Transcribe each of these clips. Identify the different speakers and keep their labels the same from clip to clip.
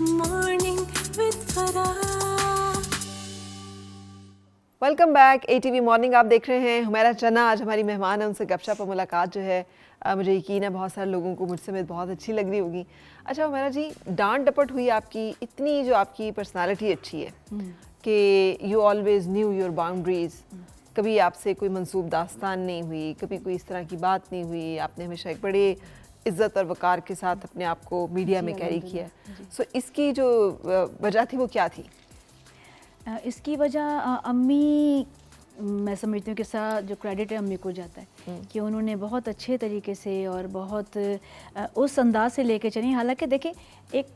Speaker 1: Morning with Farah.
Speaker 2: Welcome back ATV morning आप देख रहे हैं। हुमैरा चन्ना आज हमारी मेहमान है, उनसे गपशप और मुलाकात जो है मुझे यकीन है बहुत सारे लोगों को मुझसे में बहुत अच्छी लग रही होगी। अच्छा हुमैरा जी, डांट डपट हुई आपकी, इतनी जो आपकी पर्सनालिटी अच्छी है कि you always new your boundaries, कभी आपसे कोई मंसूब दास्तान नहीं हुई, कभी कोई इस तरह की बात नहीं हुई, आपने हमेशा एक बड़े इज़्ज़त और वक़ार के साथ अपने आप को मीडिया में कैरी किया। सो इसकी जो वजह थी वो क्या थी?
Speaker 3: इसकी वजह अम्मी, मैं समझती हूँ कि सारा जो क्रेडिट है अम्मी को जाता है कि उन्होंने बहुत अच्छे तरीके से और बहुत उस अंदाज से लेके चली। हालांकि देखें, एक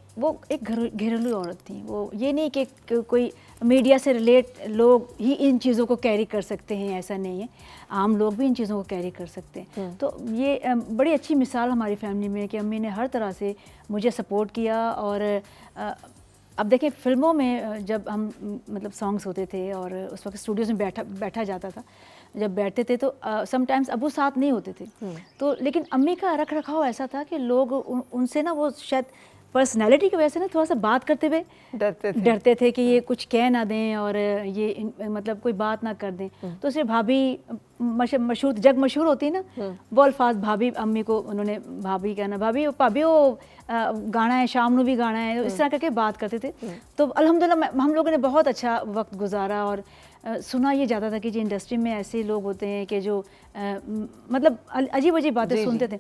Speaker 3: घरेलू औरत थी वो, ये नहीं कि कोई मीडिया से रिलेट लोग ही इन चीज़ों को कैरी कर सकते हैं, ऐसा नहीं है, आम लोग भी इन चीज़ों को कैरी कर सकते हैं। तो ये बड़ी अच्छी मिसाल हमारी फैमिली में कि अम्मी ने हर तरह से मुझे सपोर्ट किया। और अब देखिए, फ़िल्मों में जब हम मतलब सॉन्ग्स होते थे और उस वक्त स्टूडियोज़ में बैठा जाता था, जब बैठते थे तो समटाइम्स अबू साथ नहीं होते थे, तो लेकिन अम्मी का रख रखाव ऐसा था कि लोग उनसे ना, वो शायद पर्सनैलिटी की वजह से ना थोड़ा सा बात करते हुए डरते थे कि ये कुछ कह ना दें और ये मतलब कोई बात ना कर दें। तो सिर्फ भाभी मशहूर, जग मशहूर होती ना वो अल्फाज, भाभी, अम्मी को उन्होंने भाभी कहना, भाभी वो गाना है, शाम नू भी गाना है, इस तरह करके बात करते थे। तो अल्हम्दुलिल्लाह हम लोगों ने बहुत अच्छा वक्त गुजारा। और सुना ये जाता था कि जी इंडस्ट्री में ऐसे लोग होते हैं कि जो मतलब अजीब अजीब बातें सुनते थे।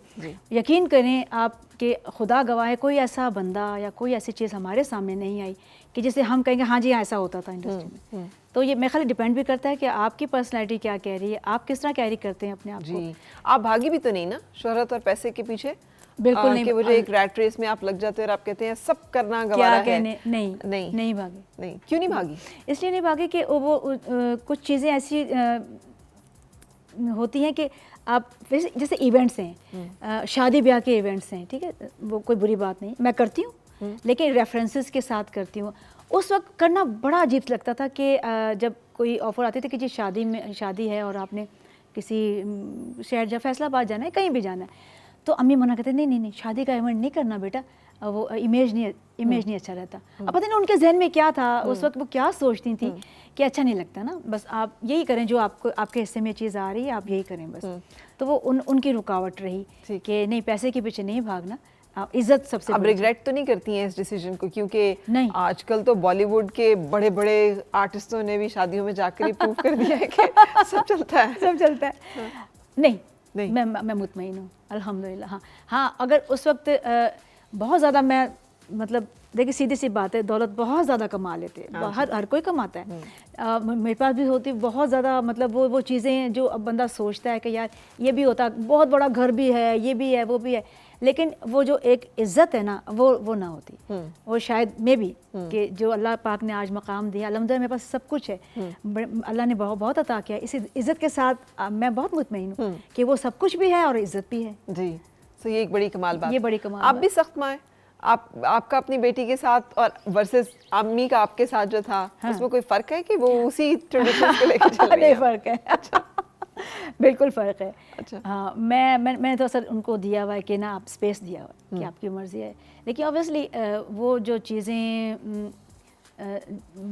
Speaker 3: यकीन करें आप कि खुदा गवाह है, कोई ऐसा बंदा या कोई ऐसी चीज़ हमारे सामने नहीं आई कि जिसे हम कहेंगे हाँ जी ऐसा होता था इंडस्ट्री में। तो ये मेरे ख्याल डिपेंड भी करता है कि आपकी पर्सनैलिटी क्या कह रही है, आप किस तरह कैरी करते हैं अपने आप को।
Speaker 2: आप भागी भी तो नहीं ना शोहरत और पैसे के पीछे?
Speaker 3: बिल्कुल नहीं,
Speaker 2: कि वो जो एक रैट रेस में आप लग जाते हैं और आप कहते हैं सब करना गवारा है।
Speaker 3: नहीं भागी।
Speaker 2: नहीं, क्यों नहीं भागी?
Speaker 3: इसलिए नहीं भागी कि वो कुछ चीज़ें ऐसी होती हैं कि आप जैसे इवेंट्स हैं, शादी ब्याह के इवेंट्स हैं, ठीक है, वो कोई बुरी बात नहीं, मैं करती हूँ, लेकिन रेफरेंसेस के साथ करती हूँ। उस वक्त करना बड़ा अजीब लगता था कि जब कोई ऑफ़र आती थी कि जी शादी है और आपने किसी शहर या फैसलाबाद जाना है, कहीं भी जाना है, तो अम्मी मना करते, नहीं शादी का इवेंट नहीं करना बेटा, वो इमेज नहीं अच्छा रहता। अब पता नहीं उनके जहन में क्या था उस वक्त, वो क्या सोचती थी कि अच्छा नहीं लगता ना, बस आप यही करें जो आपके हिस्से में चीज़ आ रही है, आप यही करें बस। तो वो उनकी रुकावट रही कि नहीं, पैसे के पीछे नहीं भागना, इज्जत सबसे।
Speaker 2: अब रिग्रेट तो नहीं करती हैं इस डिसीजन को? क्योंकि आजकल तो बॉलीवुड के बड़े बड़े आर्टिस्टों ने भी शादियों में जाकर ही प्रूव कर दिया है कि सब चलता है।
Speaker 3: नहीं, मैं मुतमईन हूँ अल्हम्दुलिल्लाह। हाँ, अगर उस वक्त बहुत ज़्यादा मैं मतलब देखिए सीधी सी बात है, दौलत बहुत ज़्यादा कमा लेते, हर कोई कमाता है, मेरे पास भी होती बहुत ज़्यादा, मतलब वो चीज़ें जो अब बंदा सोचता है कि यार ये भी होता, बहुत बड़ा घर भी है, ये भी है, वो भी है, लेकिन वो जो एक इज़्ज़त है ना, वो ना होती। वो शायद मे भी कि जो अल्लाह पाक ने आज मकाम दिया, अल्हम्दुलिल्लाह मेरे पास सब कुछ है, अल्लाह ने बहुत अता किया, इसी इज़्ज़त के साथ मैं बहुत मुतमईन हूँ कि वो सब कुछ भी है और इज़्ज़त भी है
Speaker 2: जी। तो ये एक बड़ी कमाल बात,
Speaker 3: ये बड़ी कमाल।
Speaker 2: आप भी सख्त माँ हैं, आपका अपनी बेटी के साथ और वर्सेस अम्मी का आपके साथ जो था, उसमें कोई फ़र्क है कि वो उसी ट्रेडिशन को लेकर चल रही है?
Speaker 3: नहीं, फ़र्क है। अच्छा। बिल्कुल फ़र्क है। अच्छा। हाँ, मैंने तो सर उनको दिया हुआ है कि ना, आप स्पेस दिया हुआ है कि आपकी मर्ज़ी है, लेकिन ऑब्वियसली वो जो चीज़ें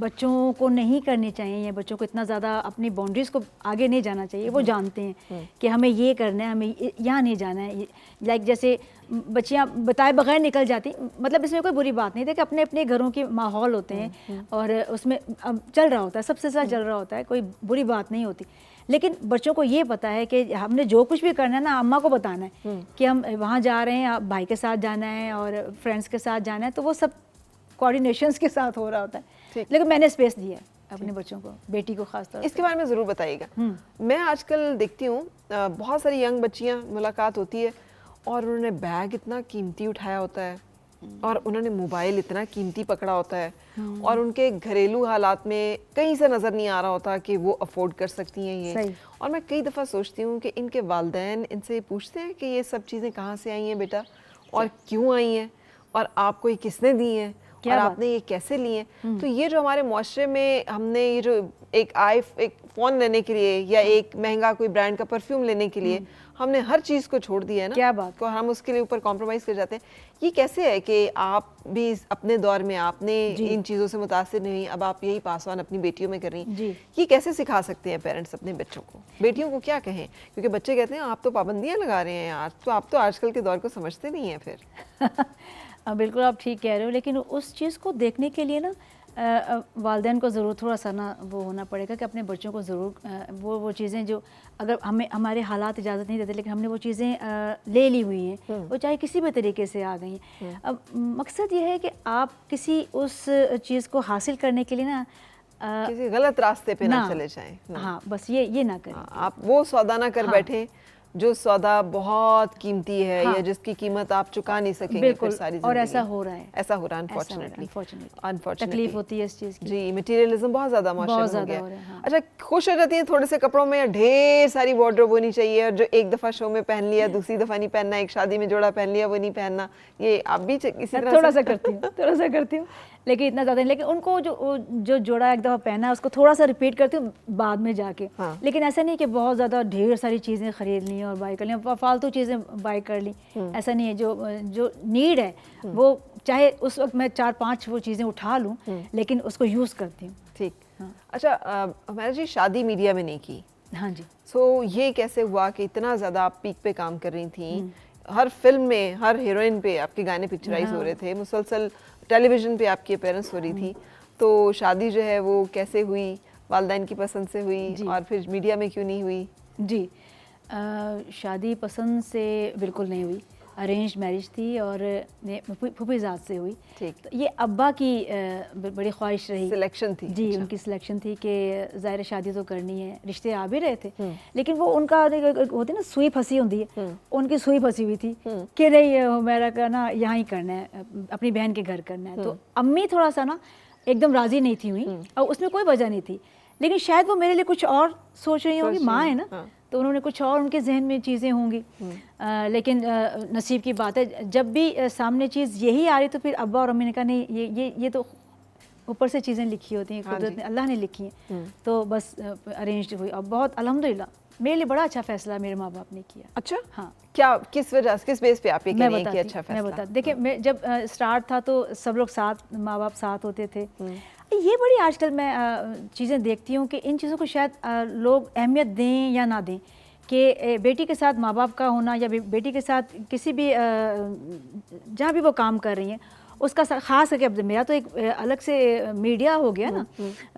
Speaker 3: बच्चों को नहीं करनी चाहिए, या बच्चों को इतना ज़्यादा अपनी बाउंड्रीज़ को आगे नहीं जाना चाहिए। वो जानते हैं कि हमें ये करना है, हमें यहाँ नहीं जाना है। लाइक जैसे बच्चियाँ बताए बगैर निकल जाती, मतलब इसमें कोई बुरी बात नहीं थी कि अपने अपने घरों के माहौल होते हैं और उसमें चल रहा होता है, सबसे ज़्यादा चल रहा होता है, कोई बुरी बात नहीं होती। लेकिन बच्चों को ये पता है कि हमने जो कुछ भी करना है ना, अम्मा को बताना है कि हम वहाँ जा रहे हैं, भाई के साथ जाना है और फ्रेंड्स के साथ जाना है, तो वो सब कोऑर्डिनेशंस के साथ हो रहा होता है। लेकिन मैंने स्पेस दिया है अपने बच्चों को, बेटी को खास तौर से।
Speaker 2: इसके बारे में ज़रूर बताइएगा। मैं आजकल देखती हूँ बहुत सारी यंग बच्चियाँ मुलाकात होती है और उन्होंने बैग इतना कीमती उठाया होता है और उन्होंने मोबाइल इतना कीमती पकड़ा होता है और उनके घरेलू हालात में कहीं से नज़र नहीं आ रहा होता कि वो अफोर्ड कर सकती हैं ये। और मैं कई दफ़ा सोचती हूँ कि इनके वालिदैन इनसे पूछते हैं कि ये सब चीज़ें कहाँ से आई हैं बेटा, और क्यों आई हैं, और आपको ये किसने दी हैं, और आपने ये कैसे लिए। तो ये जो हमारे मुआशरे में हमने ये जो एक फ़ोन लेने के लिए या एक महंगा कोई ब्रांड का परफ्यूम लेने के लिए हमने हर चीज़ को छोड़ दिया है ना,
Speaker 3: क्या बात
Speaker 2: को हम उसके लिए ऊपर कॉम्प्रोमाइज़ कर जाते हैं। ये कैसे है कि आप भी अपने दौर में आपने इन चीज़ों से मुतासिर नहीं, अब आप यही पास ऑन अपनी बेटियों में कर रही हैं, ये कैसे सिखा सकते हैं पेरेंट्स अपने बच्चों को, बेटियों को क्या कहें? क्योंकि बच्चे कहते हैं आप तो पाबंदियाँ लगा रहे हैं यार, तो आप तो आजकल के दौर को समझते नहीं हैं फिर।
Speaker 3: बिल्कुल आप ठीक कह रहे हो, लेकिन उस चीज़ को देखने के लिए ना वालिदैन को ज़रूर थोड़ा सा ना वो होना पड़ेगा कि अपने बच्चों को ज़रूर वो चीज़ें जो अगर हमें हमारे हालात इजाज़त नहीं देते लेकिन हमने वो चीज़ें ले ली हुई हैं, वो चाहे किसी भी तरीके से आ गई हैं। अब मकसद ये है कि आप किसी उस चीज़ को हासिल करने के लिए ना
Speaker 2: किसी गलत रास्ते पे ना चले जाएं।
Speaker 3: हाँ, बस ये ना करें।
Speaker 2: आप वो सौदा ना कर बैठे जो सौदा बहुत कीमती है या जिसकी कीमत आप चुका नहीं सकेंगे फिर सारी जिंदगी।
Speaker 3: और ऐसा हो रहा है,
Speaker 2: अनफॉर्चुनेटली
Speaker 3: तकलीफ होती है इस चीज़ की।
Speaker 2: जी, मटेरियलिज्म बहुत ज़्यादा माशरे में हो गया। अच्छा, खुश हो जाती है थोड़े से कपड़ों में या ढेर सारी वार्डरोब होनी चाहिए, और जो एक दफ़ा शो में पहन लिया दूसरी दफ़ा नहीं पहनना, एक शादी में जोड़ा पहन लिया वो नहीं पहनना, ये आप भी इसी तरह
Speaker 3: थोड़ा सा करती हूँ लेकिन इतना ज़्यादा नहीं। लेकिन उनको जो जोड़ा एक दफ़ा पहना है उसको थोड़ा सा रिपीट करती हूँ बाद में जाके। लेकिन ऐसा नहीं कि बहुत ज़्यादा ढेर सारी चीज़ें ख़रीद ली और बाई कर ली, फालतू चीज़ें बाई कर ली, ऐसा नहीं है। जो नीड है वो चाहे उस वक्त मैं 4-5 वो चीज़ें उठा लूँ लेकिन उसको यूज़ करती हूँ।
Speaker 2: ठीक। अच्छा, हमारा जी शादी मीडिया में नहीं की।
Speaker 3: हाँ जी।
Speaker 2: सो ये कैसे हुआ कि इतना ज़्यादा आप पीक पे काम कर रही थी, हर फिल्म में हर हीरोइन पे आपके गाने पिक्चराइज हो रहे थे, मुसलसल टेलीविज़न पे आपकी अपीयरेंस हो रही थी, तो शादी जो है वो कैसे हुई, वालिदैन की पसंद से हुई और फिर मीडिया में क्यों नहीं हुई? जी,
Speaker 3: शादी पसंद से बिल्कुल नहीं हुई, अरेंज मैरिज थी और फूफीज़ाद से हुई। ठीक। तो ये अब्बा की बड़ी ख्वाहिश रही,
Speaker 2: सिलेक्शन थी।
Speaker 3: जी, उनकी सिलेक्शन थी कि ज़ाहिर शादी तो करनी है, रिश्ते आ भी रहे थे लेकिन वो उनका होती ना सुई फंसी होती है, उनकी सुई फंसी हुई थी कि नहीं मेरा करना यहाँ ही करना है, अपनी बहन के घर करना है। तो अम्मी थोड़ा सा ना एकदम राज़ी नहीं थी हुई, और उसमें कोई वजह नहीं थी, लेकिन शायद वो मेरे लिए कुछ और सोच रही होंगी, माँ है ना, तो उन्होंने कुछ और उनके जहन में चीज़ें होंगी। लेकिन नसीब की बात है, जब भी सामने चीज़ यही आ रही तो फिर अब्बा और अम्मी ने कहा नहीं ये तो ऊपर से चीज़ें लिखी होती हैं, कुदरत ने, अल्लाह ने लिखी हैं, तो बस अरेंज हुई। और बहुत अल्हम्दुलिल्लाह मेरे लिए बड़ा अच्छा फैसला मेरे माँ बाप ने किया।
Speaker 2: अच्छा,
Speaker 3: हाँ।
Speaker 2: क्या, किस वजह से, किस बेस पे आप ये कह रही हैं कि अच्छा फैसला?
Speaker 3: मैं बता, देखिए मैं जब स्टार्ट था तो सब लोग साथ, माँ बाप साथ होते थे। ये बड़ी आजकल मैं चीज़ें देखती हूँ कि इन चीज़ों को शायद लोग अहमियत दें या ना दें, कि बेटी के साथ माँ बाप का होना या बेटी के साथ किसी भी जहाँ भी वो काम कर रही हैं उसका ख़ास करके, अब मेरा तो एक अलग से मीडिया हो गया ना,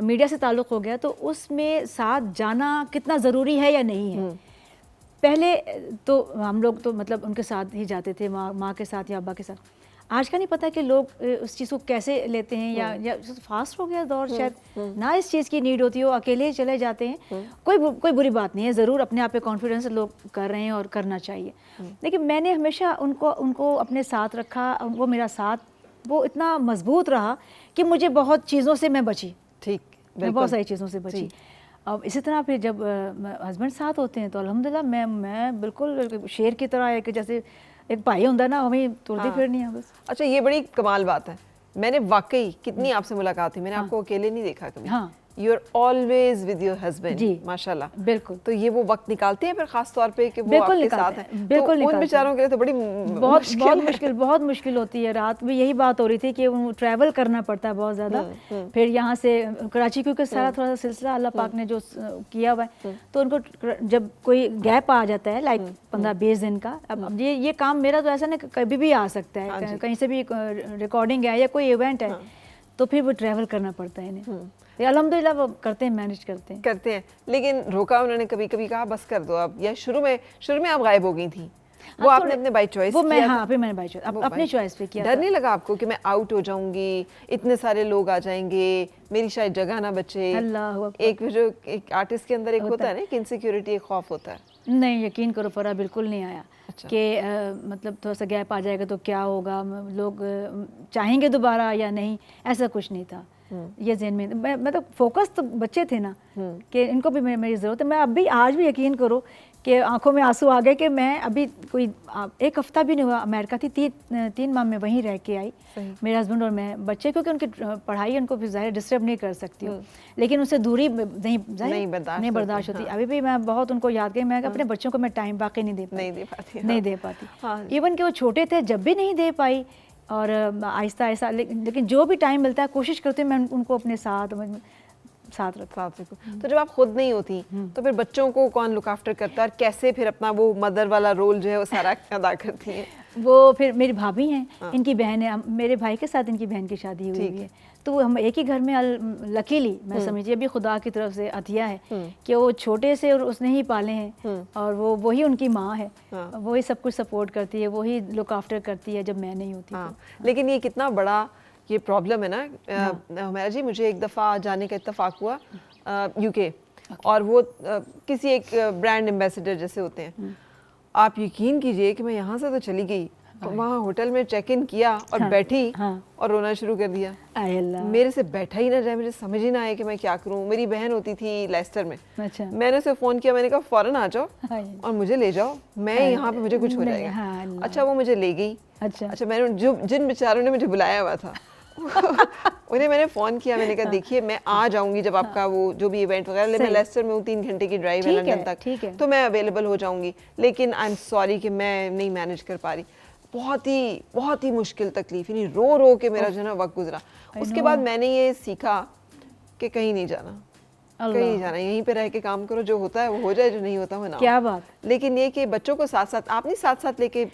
Speaker 3: मीडिया से ताल्लुक़ हो गया, तो उसमें साथ जाना कितना ज़रूरी है या नहीं है। पहले तो हम लोग तो मतलब उनके साथ ही जाते थे, माँ के साथ या अब्बा के साथ। आज का नहीं पता कि लोग उस चीज़ को कैसे लेते हैं, या फास्ट हो गया दौर, शायद ना इस चीज़ की नीड होती हो, अकेले चले जाते हैं। कोई बुरी बात नहीं है, ज़रूर अपने आप पे कॉन्फिडेंस लोग कर रहे हैं और करना चाहिए, लेकिन मैंने हमेशा उनको अपने साथ रखा। वो मेरा साथ वो इतना मजबूत रहा कि मुझे बहुत चीज़ों से मैं बची।
Speaker 2: ठीक,
Speaker 3: मैं बहुत सारी चीज़ों से बची। अब इसी तरह फिर जब हस्बैंड साथ होते हैं तो अल्हम्दुलिल्लाह मैं बिल्कुल शेर की तरह, एक जैसे एक भाई होता ना, हमें तुरती फिरनी है बस।
Speaker 2: अच्छा, ये बड़ी कमाल बात है, मैंने वाकई कितनी आपसे मुलाकात हुई, मैंने आपको अकेले नहीं देखा कभी। हाँ, you are always with your husband. जी, माशाल्लाह। बिल्कुल। तो ये वो वक्त निकालते हैं फिर खास तौर पे कि वो आपके साथ हैं? बिल्कुल, तो उन बेचारों के लिए तो बड़ी
Speaker 3: बहुत मुश्किल होती है। रात में यही बात हो रही थी कि वो ट्रैवल करना पड़ता है बहुत ज़्यादा, फिर यहाँ से कराची, क्योंकि सारा थोड़ा सा सिलसिला अल्लाह पाक ने जो किया हुआ है, तो उनको जब कोई गैप आ जाता है लाइक 15-20 दिन का, अब ये काम मेरा तो ऐसा नहीं कभी भी आ सकता है, कहीं से भी रिकॉर्डिंग है या कोई इवेंट है, तो फिर वो ट्रैवल करना पड़ता है इन्हें। अल्हम्दुलिल्लाह वो करते हैं, मैनेज करते हैं। लेकिन रोका उन्होंने कभी कहा बस कर दो अब, या शुरू में आप गायब हो गई थी? वो आपने अपने बाय चॉइस किया? हाँ, फिर मैंने बाय चॉइस अपने चॉइस पे किया। डर नहीं लगा आपको कि मैं आउट हो जाऊंगी, इतने सारे लोग आ जाएंगे, मेरी शायद जगह ना बचे? एक आर्टिस्ट के अंदर एक होता है ना कि इनसिक्योरिटी, एक खौफ होता है। नहीं, यकीन करो फरा, बिल्कुल नहीं आया। अच्छा। कि मतलब थोड़ा सा गैप आ जाएगा तो क्या होगा, लोग चाहेंगे दोबारा या नहीं, ऐसा कुछ नहीं था ये ज़हन में। मतलब फोकस तो बच्चे थे ना कि इनको भी मेरी ज़रूरत है। मैं अब भी आज भी यकीन करो कि आंखों में आंसू आ गए कि मैं अभी कोई एक हफ्ता भी नहीं हुआ, अमेरिका थी, 3 माह में वहीं रह के आई, मेरे हस्बैंड और मैं, बच्चे क्योंकि उनकी पढ़ाई उनको फिर ज़ाहिर डिस्टर्ब नहीं कर सकती हूँ, लेकिन उससे दूरी नहीं बर्दाश्त होती। अभी भी मैं बहुत उनको याद करी, मैं अपने बच्चों को मैं टाइम वाकई नहीं दे पाती। इवन कि वो छोटे थे जब भी नहीं दे पाई, और आहिस्ता आहिस्ता लेकिन जो भी टाइम मिलता है कोशिश करती हूँ मैं उनको अपने साथ रखूं।
Speaker 2: तो जब आप खुद नहीं होती तो फिर बच्चों को कौन लुक आफ्टर करता है और कैसे फिर अपना वो मदर वाला रोल जो है वो सारा अदा करती हैं?
Speaker 3: वो फिर मेरी भाभी हैं, इनकी बहन है, मेरे भाई के साथ इनकी बहन की शादी हुई है, तो हम एक ही घर में, लकीली मैं समझिए अभी खुदा की तरफ से अतिया है कि वो छोटे से और उसने ही पाले हैं, और वो वही उनकी माँ है, वही सब कुछ सपोर्ट करती है, वही लुक आफ्टर करती है जब मैं नहीं होती।
Speaker 2: लेकिन ये कितना बड़ा ये प्रॉब्लम है ना हुमैरा जी, मुझे एक दफ़ा जाने का इत्तेफाक हुआ यूके, और वो किसी एक ब्रांड एम्बेसडर जैसे होते हैं, आप यकीन कीजिए कि मैं यहाँ से तो चली गई, वहाँ होटल में चेक इन किया और बैठी और रोना शुरू कर दिया। मेरे से बैठा ही ना जाए, मुझे समझ ही ना आया कि मैं क्या करूँ। मेरी बहन होती थी लेस्टर में, मैंने उसे फ़ोन किया, मैंने कहा फ़ौरन आ जाओ और मुझे ले जाओ, मैं यहाँ पे मुझे कुछ हो जाएगा। अच्छा, वो मुझे ले गई। अच्छा, मैंने जिन बेचारों ने मुझे बुलाया हुआ था उन्हें मैंने फ़ोन किया, मैंने कहा देखिए मैं आ जाऊंगी जब आपका वो जो भी इवेंट वगैरह, मैं लेस्टर में हूँ, 3 घंटे की ड्राइव है लंदन तक, तो मैं अवेलेबल हो जाऊंगी, लेकिन आई एम सॉरी कि मैं नहीं मैनेज कर पा रही। बहुत ही मुश्किल तकलीफ, यानी रो रो के मेरा जो है ना वक्त गुजरा। उसके बाद मैंने ये सीखा कि कहीं नहीं जाना, यहीं पे रह के काम करो, जो होता है वो हो जाए, जो नहीं होता वो ना।
Speaker 3: क्या बात।
Speaker 2: लेकिन ये कि बच्चों को साथ साथ आप नहीं साथ लेके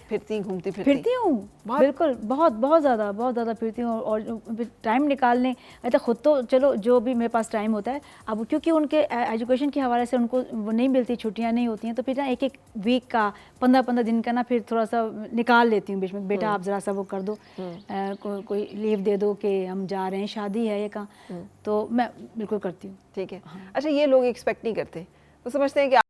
Speaker 2: घूमती
Speaker 3: फिरती हूँ, बिल्कुल, बहुत ज़्यादा फिरती हूँ, और टाइम निकालने, अच्छा खुद तो चलो जो भी मेरे पास टाइम होता है, अब क्योंकि उनके एजुकेशन के हवाले से उनको वो नहीं मिलती, छुट्टियाँ नहीं होती हैं, तो फिर ना एक वीक का 15 दिन का ना फिर थोड़ा सा निकाल लेती हूँ बीच में, बेटा आप ज़रा सा वो कर दो, कोई लीव दे दो कि हम जा रहे हैं, शादी है ये कहाँ, तो मैं बिल्कुल करती हूँ।
Speaker 2: ठीक है। अच्छा, ये लोग एक्सपेक्ट नहीं करते, वो समझते हैं कि